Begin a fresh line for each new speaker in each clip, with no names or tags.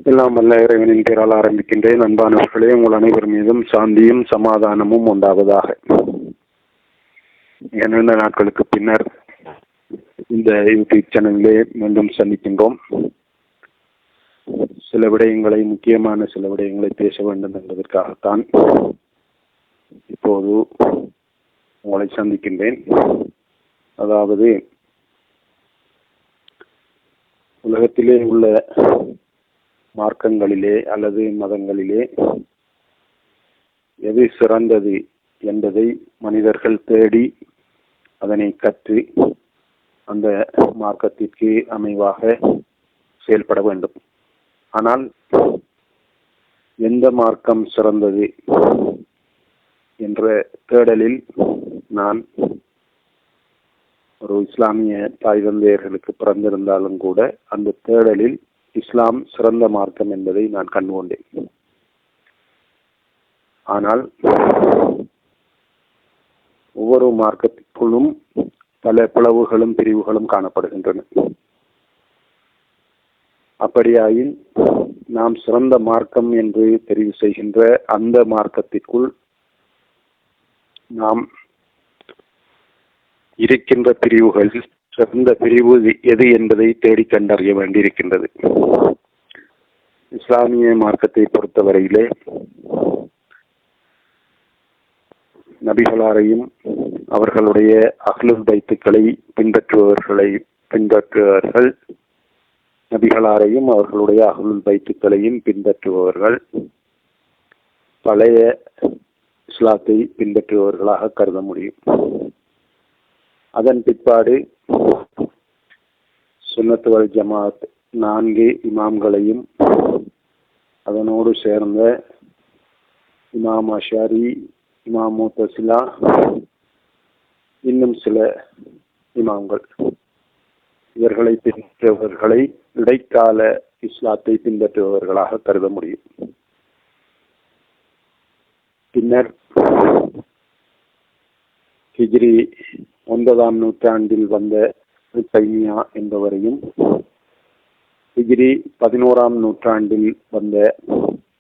எல்லாம் வல்ல இறைவனின் பேரால் ஆரம்பிக்கின்றேன். அன்பானவர்களே, உங்கள் அனைவர் மீதும் சாந்தியும் சமாதானமும் உண்டாவதாக. நீண்ட நாட்களுக்கு பின்னர் இந்த யூடியூப் சேனலிலே மீண்டும் சந்திக்கின்றோம். சில விடயங்களை, முக்கியமான சில விடயங்களை பேச வேண்டும் என்பதற்காகத்தான் இப்போது உங்களை சந்திக்கின்றேன். அதாவது, உலகத்திலே உள்ள மார்க்கங்களிலே அல்லது மதங்களிலே எது சிறந்தது என்பதை மனிதர்கள் தேடி அதனை கற்று அந்த மார்க்கத்திற்கு அமைவாக செயல்பட வேண்டும். ஆனால் எந்த மார்க்கம் சிறந்தது என்ற தேடலில் நான் ஒரு இஸ்லாமிய தாய் தந்தையர்களுக்கு பிறந்திருந்தாலும் கூட அந்த தேடலில் இஸ்லாம் சிறந்த மார்க்கம் என்பதை நான் கண்டுகொண்டேன். ஆனால் ஒவ்வொரு மார்க்கத்திற்குள்ளும் பல பிளவுகளும் பிரிவுகளும் காணப்படுகின்றன. அப்படியாயின் நாம் சிறந்த மார்க்கம் என்று தெரிவு செய்கின்ற அந்த மார்க்கத்திற்குள் நாம் இருக்கின்ற பிரிவுகளில் சிறந்த பிரிவு எது என்பதை தேடி கண்டறிய வேண்டியிருக்கின்றது. இஸ்லாமிய மார்க்கத்தை பொறுத்தவரையிலே நபிகளாரையும் அவர்களுடைய அஹ்லுல் பைத்துக்களை பின்பற்றுபவர்கள், நபிகளாரையும் அவர்களுடைய அஹ்லுல் பைத்துக்களையும் பின்பற்றுபவர்கள் பழைய இஸ்லாத்தை பின்பற்றுபவர்களாக கருத முடியும். அதன் பிற்பாடு சுன்னத் வல் ஜமாத் 4 இமாம்களையும் அதனோடு சேர்ந்த இமாம் அஷாரி, இமாம் முத்தசிலா, இன்னும் சில இமாம்கள், இவர்களை பின்பற்றுபவர்களை இடைக்கால இஸ்லாத்தை பின்பற்றுபவர்களாக கருத முடியும். பின்னர் ஹிஜ்ரி 9ஆம் நூற்றாண்டில் வந்த தைமியா என்பவரையும், ஹிஜ்ரி 11ஆம் நூற்றாண்டில் வந்த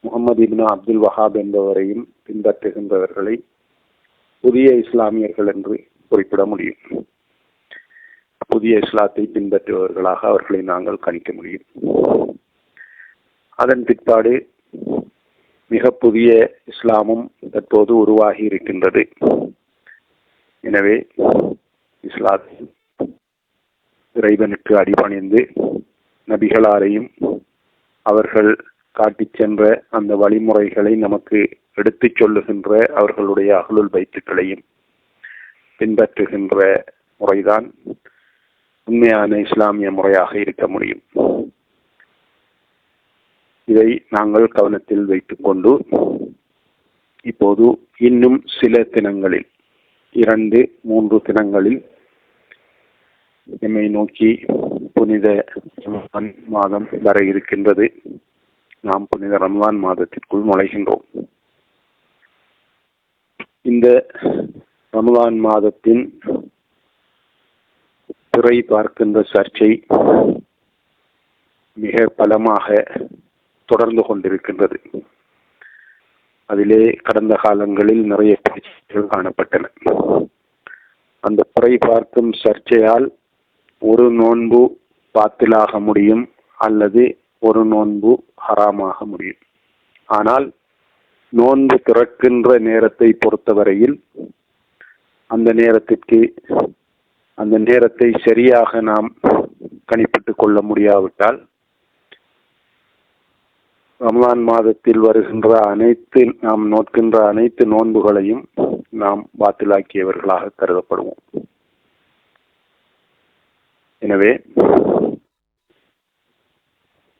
முகமது இப்னு அப்துல் வஹாப் என்பவரையும் பின்பற்றுகின்றவர்களை புதிய இஸ்லாமியர்கள் என்று குறிப்பிட முடியும். புதிய இஸ்லாத்தை பின்பற்றுபவர்களாக அவர்களை நாங்கள் கணிக்க முடியும். அதன் பிற்பாடு மிக புதிய இஸ்லாமும் தற்போது உருவாகி இருக்கின்றது. எனவே இஸ்லாத்தில் இறைவனுக்கு அடிபணிந்து நபிகளாரையும் அவர்கள் காட்டிச் சென்ற அந்த வழிமுறைகளை நமக்கு எடுத்துச் சொல்லுகின்ற அவர்களுடைய அஹ்லுல் பைத்துக்களையும் பின்பற்றுகின்ற முறைதான் உண்மையான இஸ்லாமிய முறையாக இருக்க முடியும். இதை நாங்கள் கவனத்தில் வைத்துக் கொண்டு இப்போது இன்னும் சில தினங்களில், 2-3 தினங்களில் எம்மை நோக்கி புனித ரமலான் மாதம் வர இருக்கின்றது. நாம் புனித ரமலான் மாதத்திற்குள் நுழைகின்றோம். இந்த ரமலான் மாதத்தின் பிறை பார்க்கின்ற சர்ச்சை மிக பலமாக தொடர்ந்து கொண்டிருக்கின்றது. அதிலே கடந்த காலங்களில் நிறைய பிரச்சனைகள் காணப்பட்டன. அந்த பிறை பார்க்கும் சர்ச்சையால் ஒரு நோன்பு பாத்திலாக முடியும் அல்லது ஒரு நோன்பு ஹராமாக முடியும். ஆனால் நோன்பு திறக்கின்ற நேரத்தை பொறுத்தவரையில் அந்த நேரத்தை சரியாக நாம் கணிப்பிட்டுக் கொள்ள முடியாவிட்டால் ரமலான் மாதத்தில் வருகின்ற நாம் நோக்கின்ற அனைத்து நோன்புகளையும் நாம் பாத்திலாக்கியவர்களாக கருதப்படுவோம். எனவே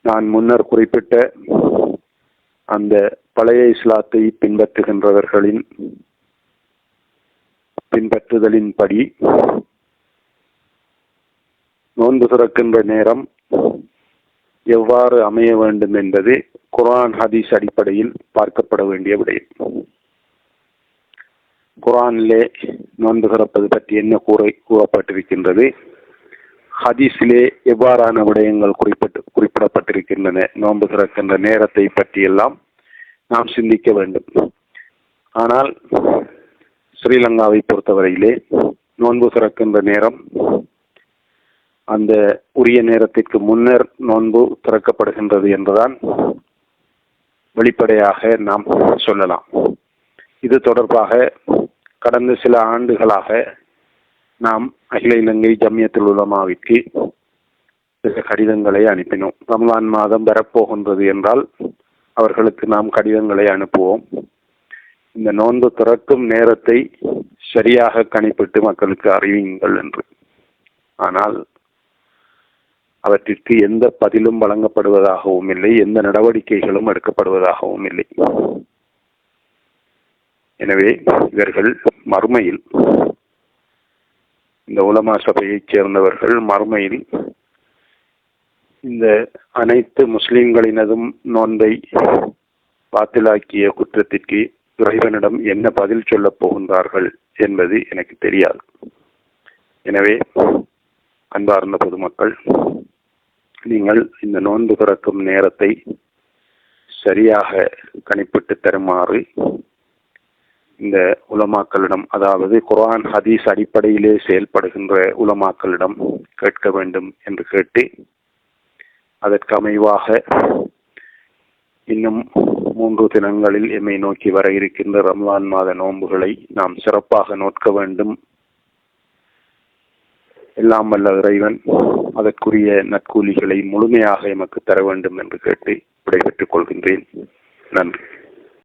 நான் முன்னர் குறிப்பிட்ட அந்த பழைய இஸ்லாத்தை பின்பற்றுகின்றவர்களின் பின்பற்றுதலின்படி நோன்பு திறக்கின்ற நேரம் எவ்வாறு அமைய வேண்டும் என்பது குர்ஆன் ஹதீஸ் அடிப்படையில் பார்க்கப்பட வேண்டிய விடயம். குர்ஆனிலே நோன்பு திறப்பது பற்றி என்ன கூறப்பட்டிருக்கின்றது, ஹதீஸிலே எவ்வாறான விடயங்கள் குறிப்பிடப்பட்டிருக்கின்றன நோன்பு திறக்கின்ற நேரத்தை பற்றியெல்லாம் நாம் சிந்திக்க வேண்டும். ஆனால் ஸ்ரீலங்காவை பொறுத்தவரையிலே நோன்பு திறக்கின்ற நேரம் அந்த உரிய நேரத்திற்கு முன்னர் நோன்பு திறக்கப்படுகின்றது என்றுதான் வெளிப்படையாக நாம் சொல்லலாம். இது தொடர்பாக கடந்த சில ஆண்டுகளாக நாம் அகில இலங்கை ஜம்மியத்துல் உலமாவிற்கு சில கடிதங்களை அனுப்பினோம். ரமலான் மாதம் வரப்போகின்றது என்றால் அவர்களுக்கு நாம் கடிதங்களை அனுப்புவோம். இந்த நோன்பு திறக்கும் நேரத்தை சரியாக கணிப்பிட்டு மக்களுக்கு அறிவியுங்கள் என்று. ஆனால் அவற்றிற்கு எந்த பதிலும் வழங்கப்படுவதாகவும் இல்லை, எந்த நடவடிக்கைகளும் எடுக்கப்படுவதாகவும் இல்லை. எனவே இவர்கள் மறுமையில், இந்த உலமா சபையைச் சேர்ந்தவர்கள் மறுமையில் இந்த அனைத்து முஸ்லிம்களினதும் நோன்பை பாத்திலாக்கிய குற்றத்திற்கு இறைவனிடம் என்ன பதில் சொல்லப் போகின்றார்கள் என்பது எனக்கு தெரியாது. எனவே அன்பார்ந்த பொதுமக்கள், நீங்கள் இந்த நோன்பு திறக்கும் நேரத்தை சரியாக கணிப்பிட்டு தருமாறு இந்த உலமாக்களிடம், அதாவது குர்ஆன் ஹதீஸ் அடிப்படையிலே செயல்படுகின்ற உலமாக்களிடம் கேட்க வேண்டும் என்று கேட்டு, அதற்கு அமைவாக இன்னும் 3 தினங்களில் எம்மை நோக்கி வர இருக்கின்ற ரமலான் மாத நோன்புகளை நாம் சிறப்பாக நோக்க வேண்டும். எல்லாம் வல்ல இறைவன் அதற்குரிய நற்கூலிகளை முழுமையாக எமக்கு தர வேண்டும் என்று கேட்டு விடைபெற்றுக் கொள்கின்றேன். நன்றி.